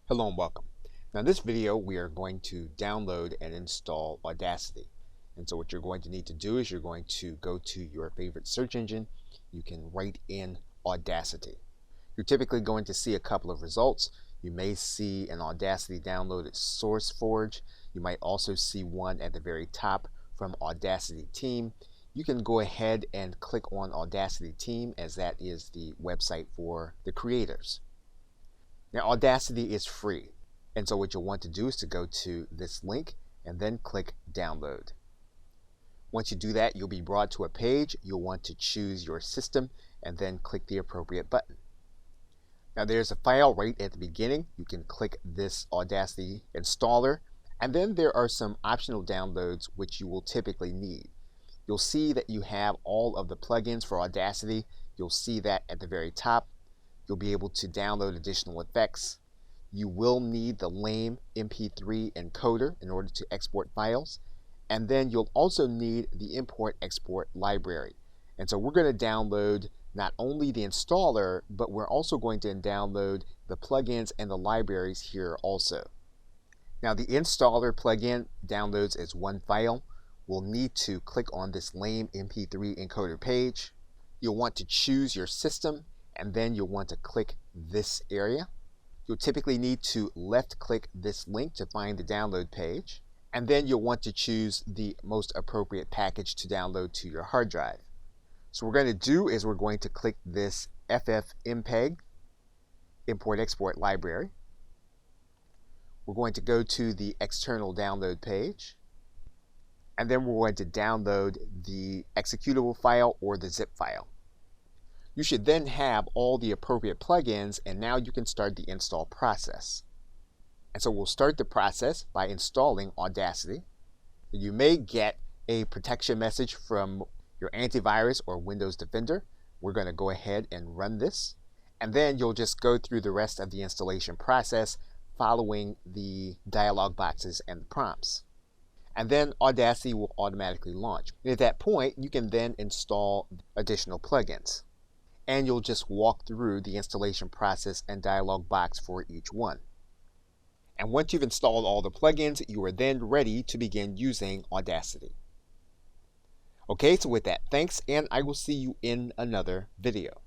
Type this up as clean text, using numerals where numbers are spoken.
Hello and welcome. Now in this video we are going to download and install Audacity. And so what you're going to need to do is you're going to go to your favorite search engine. You can write in Audacity. You're typically going to see a couple of results. You may see an Audacity downloaded SourceForge. You might also see one at the very top from Audacity Team. You can go ahead and click on Audacity Team, as that is the website for the creators. Now Audacity is free, and so what you'll want to do is to go to this link and then click download. Once you do that, you'll be brought to a page. You'll want to choose your system and then click the appropriate button. Now there's a file right at the beginning. You can click this Audacity installer, and then there are some optional downloads which you will typically need. You'll see that you have all of the plugins for Audacity. You'll see that at the very top. You'll be able to download additional effects. You will need the lame MP3 encoder in order to export files. And then you'll also need the import-export library. And so we're going to download not only the installer, but we're also going to download the plugins and the libraries here also. Now the installer plugin downloads as one file. We'll need to click on this lame MP3 encoder page. You'll want to choose your system, and then you'll want to click this area. You'll typically need to left click this link to find the download page, and then you'll want to choose the most appropriate package to download to your hard drive. So what we're going to do is we're going to click this FFmpeg import export library. We're going to go to the external download page, and then we're going to download the executable file or the zip file. You should then have all the appropriate plugins, and now you can start the install process. And so we'll start the process by installing Audacity. You may get a protection message from your antivirus or Windows Defender. We're going to go ahead and run this, and then you'll just go through the rest of the installation process following the dialog boxes and the prompts. And then Audacity will automatically launch. And at that point, you can then install additional plugins. And you'll just walk through the installation process and dialog box for each one. And once you've installed all the plugins, you are then ready to begin using Audacity. Okay, so with that, thanks, and I will see you in another video.